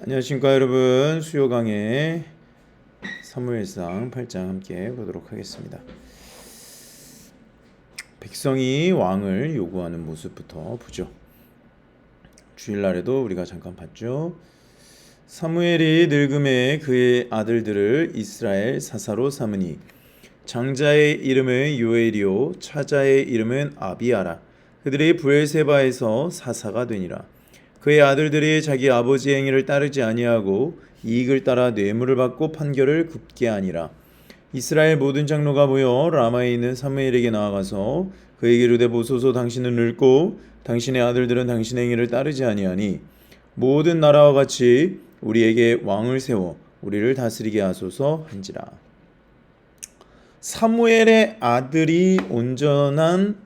안녕하십니까 여러분. 수요 강의 사무엘상 8장 함께 보도록 하겠습니다. 백성이 왕을 요구하는 모습부터 보죠. 주일날에도 우리가 잠깐 봤죠. 사무엘이 늙음에 그의 아들들을 이스라엘 사사로 삼으니 장자의 이름은 요엘이요 차자의 이름은 아비아라. 그들이 브엘세바에서 사사가 되니라. 그의 아들들이 자기 아버지의 행위를 따르지 아니하고 이익을 따라 뇌물을 받고 판결을 굽게 하니라. 이스라엘 모든 장로가 모여 라마에 있는 사무엘에게 나아가서 그에게 이르되 보소서 당신은 늙고 당신의 아들들은 당신의 행위를 따르지 아니하니 모든 나라와 같이 우리에게 왕을 세워 우리를 다스리게 하소서 한지라. 사무엘의 아들이 온전한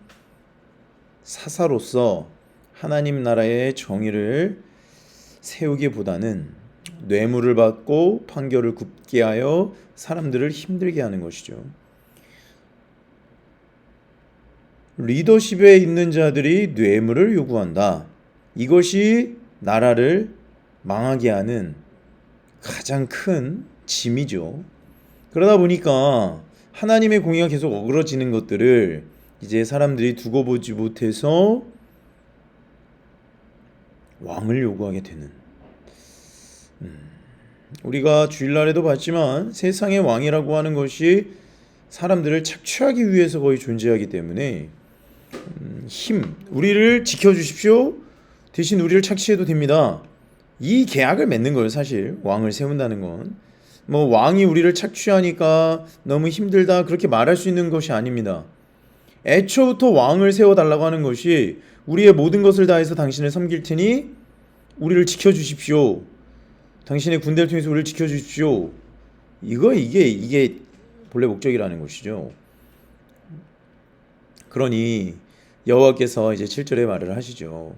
사사로서 하나님 나라의 정의를 세우기보다는 뇌물을 받고 판결을 굽게 하여 사람들을 힘들게 하는 것이죠. 리더십에 있는 자들이 뇌물을 요구한다. 이것이 나라를 망하게 하는 가장 큰 짐이죠. 그러다 보니까 하나님의 공의가 계속 어그러지는 것들을 이제 사람들이 두고 보지 못해서 왕을 요구하게 되는, 우리가 주일날에도 봤지만 세상의 왕이라고 하는 것이 사람들을 착취하기 위해서 거의 존재하기 때문에 우리를 지켜주십시오, 대신 우리를 착취해도 됩니다, 이 계약을 맺는 거예요. 사실 왕을 세운다는 건 왕이 우리를 착취하니까 너무 힘들다 그렇게 말할 수 있는 것이 아닙니다. 애초부터 왕을 세워달라고 하는 것이 우리의 모든 것을 다해서 당신을 섬길 테니 우리를 지켜주십시오, 당신의 군대를 통해서 우리를 지켜주십시오, 이게 본래 목적이라는 것이죠. 그러니 여호와께서 이제 7절에 말을 하시죠.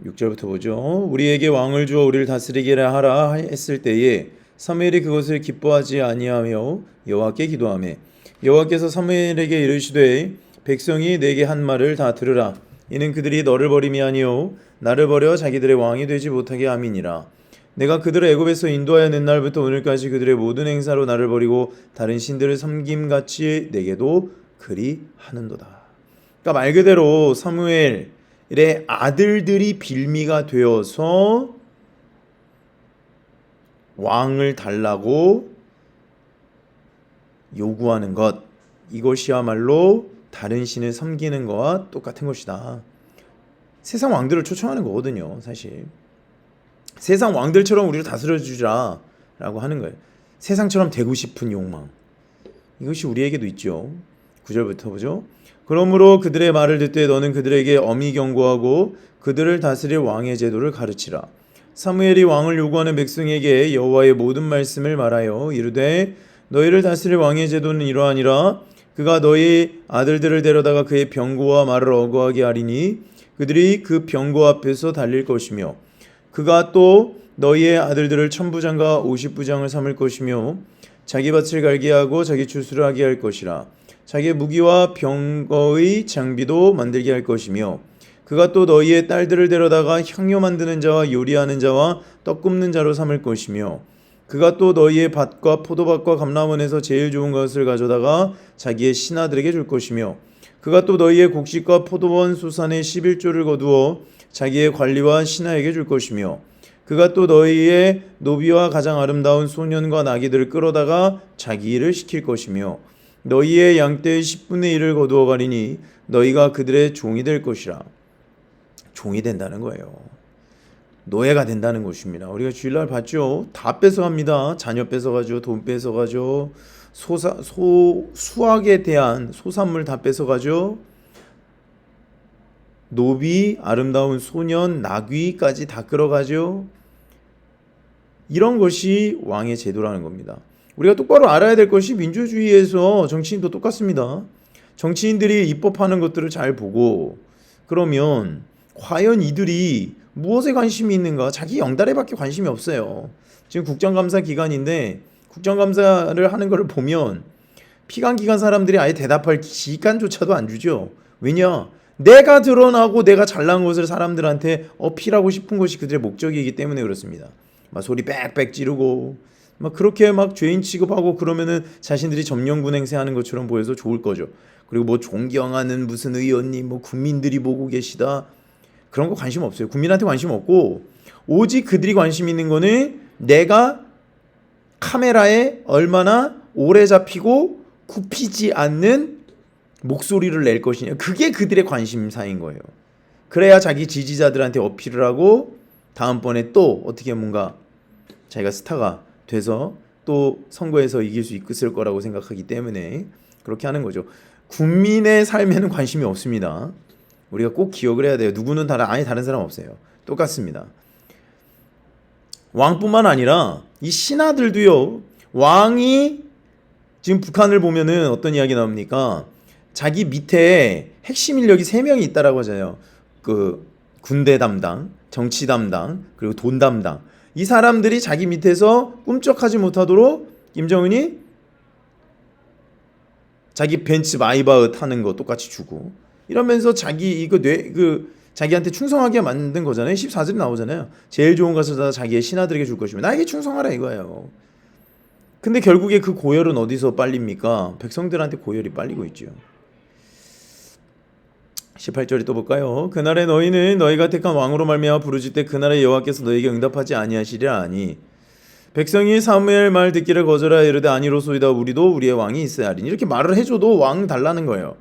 6절부터 보죠. 우리에게 왕을 주어 우리를 다스리게 하라 했을 때에 사무엘이 그것을 기뻐하지 아니하며 여호와께 기도하매 여호와께서 사무엘에게 이르시되 백성이 내게 한 말을 다 들으라. 이는 그들이 너를 버림이 아니요 나를 버려 자기들의 왕이 되지 못하게 함이니라. 내가 그들을 애굽에서 인도하여 낸 날부터 오늘까지 그들의 모든 행사로 나를 버리고 다른 신들을 섬김같이 내게도 그리 하는도다. 그러니까 말 그대로 사무엘의 아들들이 빌미가 되어서 왕을 달라고 요구하는 것, 이것이야말로 다른 신을 섬기는 것과 똑같은 것이다. 세상 왕들을 초청하는 거거든요. 사실 세상 왕들처럼 우리를 다스려주라 라고 하는 거예요. 세상처럼 되고 싶은 욕망, 이것이 우리에게도 있죠. 9절부터 보죠. 그러므로 그들의 말을 듣되 너는 그들에게 엄히 경고하고 그들을 다스릴 왕의 제도를 가르치라. 사무엘이 왕을 요구하는 백성에게 여호와의 모든 말씀을 말하여 이르되 너희를 다스릴 왕의 제도는 이러하니라. 그가 너희 아들들을 데려다가 그의 병고와 말을 어거하게 하리니 그들이 그 병고 앞에서 달릴 것이며 그가 또 너희의 아들들을 천부장과 50부장을 삼을 것이며 자기 밭을 갈게 하고 자기 추수를 하게 할 것이라. 자기 무기와 병거의 장비도 만들게 할 것이며 그가 또 너희의 딸들을 데려다가 향료 만드는 자와 요리하는 자와 떡 굽는 자로 삼을 것이며 그가 또 너희의 밭과 포도밭과 감람원에서 제일 좋은 것을 가져다가 자기의 신하들에게 줄 것이며 그가 또 너희의 곡식과 포도원 수산의 11조를 거두어 자기의 관리와 신하에게 줄 것이며 그가 또 너희의 노비와 가장 아름다운 소년과 나귀들을 끌어다가 자기 일을 시킬 것이며 너희의 양떼의 10분의 1을 거두어 가리니 너희가 그들의 종이 될 것이라. 종이 된다는 거예요. 노예가 된다는 것입니다. 우리가 주일날 봤죠. 다 뺏어갑니다. 자녀 뺏어가죠. 돈 뺏어가죠. 수확에 대한 소산물 다 뺏어가죠. 노비, 아름다운 소년, 나귀까지 다 끌어가죠. 이런 것이 왕의 제도라는 겁니다. 우리가 똑바로 알아야 될 것이 민주주의에서 정치인도 똑같습니다. 정치인들이 입법하는 것들을 잘 보고 그러면 과연 이들이 무엇에 관심이 있는가? 자기 영달에 밖에 관심이 없어요. 지금 국정감사 기간인데 국정감사를 하는 걸 보면 피감기관 사람들이 아예 대답할 시간조차도 안 주죠. 왜냐? 내가 드러나고 내가 잘난 것을 사람들한테 어필하고 싶은 것이 그들의 목적이기 때문에 그렇습니다. 막 소리 빽빽 지르고 막 그렇게 막 죄인 취급하고 그러면은 자신들이 점령군 행세하는 것처럼 보여서 좋을 거죠. 그리고 뭐 존경하는 무슨 의원님 뭐 국민들이 보고 계시다 그런 거 관심 없어요. 국민한테 관심 없고 오직 그들이 관심 있는 거는 내가 카메라에 얼마나 오래 잡히고 굽히지 않는 목소리를 낼 것이냐. 그게 그들의 관심사인 거예요. 그래야 자기 지지자들한테 어필을 하고 다음번에 또 어떻게 뭔가 자기가 스타가 돼서 또 선거에서 이길 수 있을 거라고 생각하기 때문에 그렇게 하는 거죠. 국민의 삶에는 관심이 없습니다. 우리가 꼭 기억을 해야 돼요. 누구는 아예 다른 사람 없어요. 똑같습니다. 왕뿐만 아니라 이 신하들도요. 왕이 지금 북한을 보면은 어떤 이야기 나옵니까? 자기 밑에 핵심 인력이 3명이 있다라고 하잖아요. 그 군대 담당, 정치 담당, 그리고 돈 담당. 이 사람들이 자기 밑에서 꿈쩍하지 못하도록 김정은이 자기 벤츠 마이바흐 타는 거 똑같이 주고 이러면서 자기 이거 자기한테 충성하게 만든 거잖아요. 14절에 나오잖아요. 제일 좋은 것을 다 자기의 신하들에게 줄 것이며 나에게 충성하라 이거예요. 근데 결국에 그 고열은 어디서 빨립니까? 백성들한테 고열이 빨리고 있죠. 18절에 또 볼까요? 그날에 너희는 너희가 택한 왕으로 말미암아 부르짖되 그날에 여호와께서 너희에게 응답하지 아니하시리라 하니 백성이 사무엘 말 듣기를 거절하여 이르되 아니로소이다 우리도 우리의 왕이 있어야 하리니 이렇게 말을 해줘도 왕 달라는 거예요.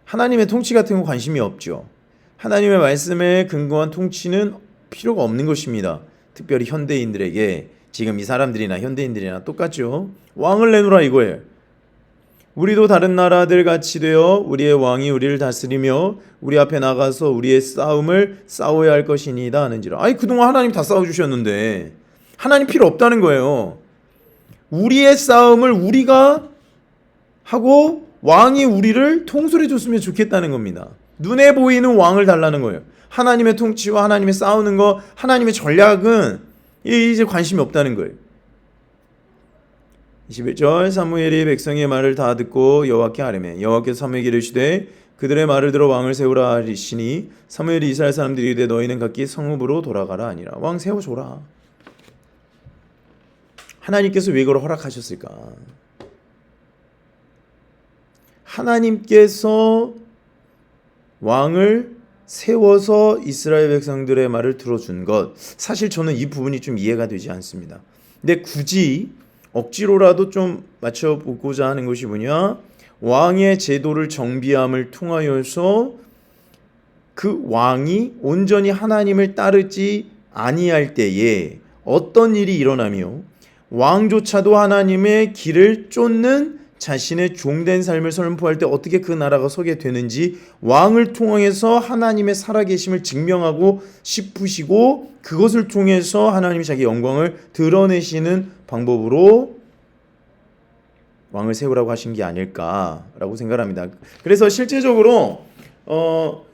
하나님의 통치 같은 거 관심이 없죠. 하나님의 말씀에 근거한 통치는 필요가 없는 것입니다. 특별히 현대인들에게 지금 이 사람들이나 현대인들이나 똑같죠. 왕을 내놓으라 이거예요. 우리도 다른 나라들 같이 되어 우리의 왕이 우리를 다스리며 우리 앞에 나가서 우리의 싸움을 싸워야 할 것이니이다 하는지라. 아니 그동안 하나님 다 싸워주셨는데 하나님 필요 없다는 거예요. 우리의 싸움을 우리가 하고 왕이 우리를 통솔해 줬으면 좋겠다는 겁니다. 눈에 보이는 왕을 달라는 거예요. 하나님의 통치와 하나님의 싸우는 거 하나님의 전략은 이제 관심이 없다는 거예요. 21절 사무엘이 백성의 말을 다 듣고 여호와께 아뢰매 여호와께서 사무엘에게 이르시되 그들의 말을 들어 왕을 세우라 하시니 사무엘이 이스라엘 사람들이 이르되 너희는 각기 성읍으로 돌아가라 하니라. 왕 세워줘라. 하나님께서 왜 그걸 허락하셨을까? 하나님께서 왕을 세워서 이스라엘 백성들의 말을 들어준 것 사실 저는 이 부분이 좀 이해가 되지 않습니다. 근데 굳이 억지로라도 좀 맞춰보고자 하는 것이 뭐냐? 왕의 제도를 정비함을 통하여서 그 왕이 온전히 하나님을 따르지 아니할 때에 어떤 일이 일어나며 왕조차도 하나님의 길을 쫓는 자신의 종된 삶을 선포할 때 어떻게 그 나라가 서게 되는지 왕을 통해서 하나님의 살아계심을 증명하고 싶으시고 그것을 통해서 하나님이 자기 영광을 드러내시는 방법으로 왕을 세우라고 하신 게 아닐까라고 생각합니다. 그래서 실제적으로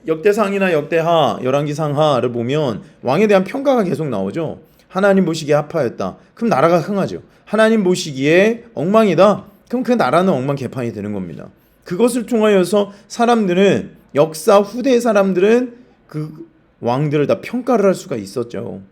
역대상이나 역대하, 열왕기상하를 보면 왕에 대한 평가가 계속 나오죠. 하나님 보시기에 합하였다. 그럼 나라가 흥하죠. 하나님 보시기에 엉망이다. 그럼 그 나라는 엉망개판이 되는 겁니다. 그것을 통하여서 사람들은 역사 후대의 사람들은 그 왕들을 다 평가를 할 수가 있었죠.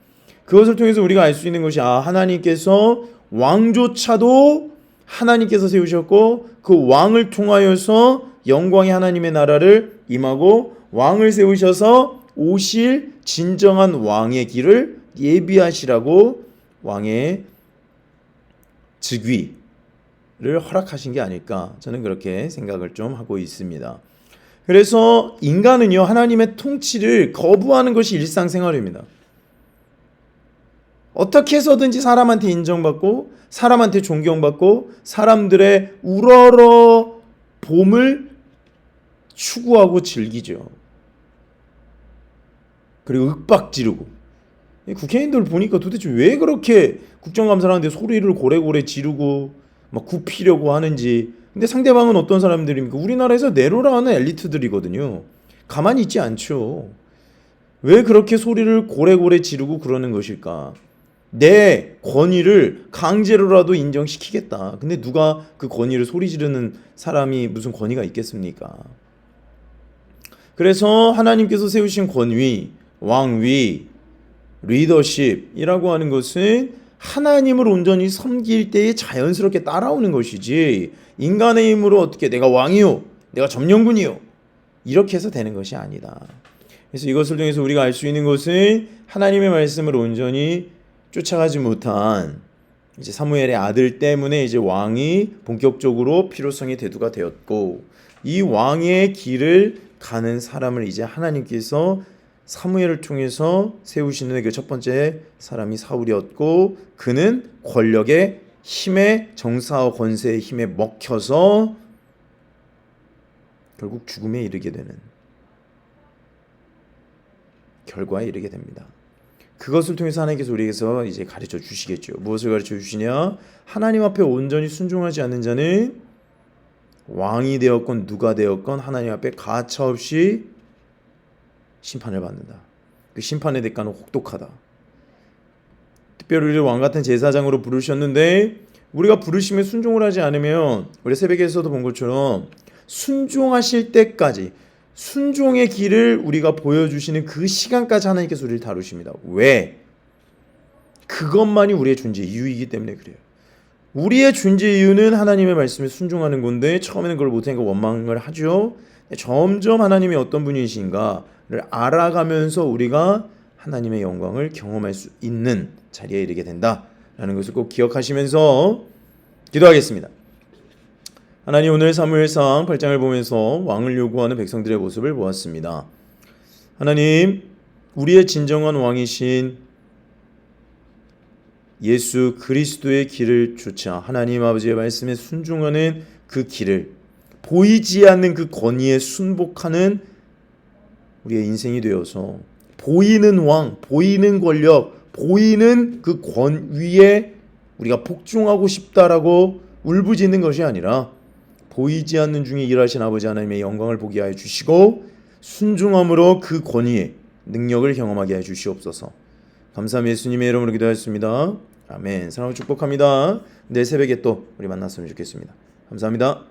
그것을 통해서 우리가 알 수 있는 것이 하나님께서 왕조차도 하나님께서 세우셨고 그 왕을 통하여서 영광의 하나님의 나라를 임하고 왕을 세우셔서 오실 진정한 왕의 길을 예비하시라고 왕의 즉위를 허락하신 게 아닐까 저는 그렇게 생각을 좀 하고 있습니다. 그래서 인간은요 하나님의 통치를 거부하는 것이 일상생활입니다. 어떻게 해서든지 사람한테 인정받고 사람한테 존경받고 사람들의 우러러 봄을 추구하고 즐기죠. 그리고 윽박 지르고 국회의원들 보니까 도대체 왜 그렇게 국정감사를 하는데 소리를 고래고래 지르고 막 굽히려고 하는지. 근데 상대방은 어떤 사람들입니까? 우리나라에서 내로라 하는 엘리트들이거든요. 가만히 있지 않죠. 왜 그렇게 소리를 고래고래 지르고 그러는 것일까? 내 권위를 강제로라도 인정시키겠다. 근데 누가 그 권위를 소리 지르는 사람이 무슨 권위가 있겠습니까? 그래서 하나님께서 세우신 권위, 왕위, 리더십이라고 하는 것은 하나님을 온전히 섬길 때에 자연스럽게 따라오는 것이지, 인간의 힘으로 어떻게 내가 왕이요, 내가 점령군이요, 이렇게 해서 되는 것이 아니다. 그래서 이것을 통해서 우리가 알 수 있는 것은 하나님의 말씀을 온전히 쫓아가지 못한 이제 사무엘의 아들 때문에 이제 왕이 본격적으로 필요성이 대두가 되었고, 이 왕의 길을 가는 사람을 이제 하나님께서 사무엘을 통해서 세우시는 그 첫 번째 사람이 사울이었고, 그는 권력의 힘에, 정사와 권세의 힘에 먹혀서 결국 죽음에 이르게 되는 결과에 이르게 됩니다. 그것을 통해서 하나님께서 우리에게서 이제 가르쳐 주시겠죠. 무엇을 가르쳐 주시냐? 하나님 앞에 온전히 순종하지 않는 자는 왕이 되었건 누가 되었건 하나님 앞에 가차없이 심판을 받는다. 그 심판의 대가는 혹독하다. 특별히 우리를 왕같은 제사장으로 부르셨는데, 우리가 부르심에 순종을 하지 않으면, 우리 새벽에서도 본 것처럼 순종하실 때까지, 순종의 길을 우리가 보여주시는 그 시간까지 하나님께서 우리를 다루십니다. 왜? 그것만이 우리의 존재 이유이기 때문에 그래요. 우리의 존재 이유는 하나님의 말씀에 순종하는 건데, 처음에는 그걸 못하니까 원망을 하죠. 점점 하나님이 어떤 분이신가를 알아가면서 우리가 하나님의 영광을 경험할 수 있는 자리에 이르게 된다라는 것을 꼭 기억하시면서 기도하겠습니다. 하나님, 오늘 사무엘상 8장을 보면서 왕을 요구하는 백성들의 모습을 보았습니다. 하나님, 우리의 진정한 왕이신 예수 그리스도의 길을 쫓아 하나님 아버지의 말씀에 순종하는 그 길을, 보이지 않는 그 권위에 순복하는 우리의 인생이 되어서, 보이는 왕, 보이는 권력, 보이는 그 권위에 우리가 복종하고 싶다라고 울부짖는 것이 아니라, 보이지 않는 중에 일하신 아버지 하나님의 영광을 보게 하여 주시고 순종함으로 그 권위의 능력을 경험하게 하여 주시옵소서. 감사합니다. 예수님의 이름으로 기도하였습니다. 아멘. 사랑하고 축복합니다. 내일 새벽에 또 우리 만났으면 좋겠습니다. 감사합니다.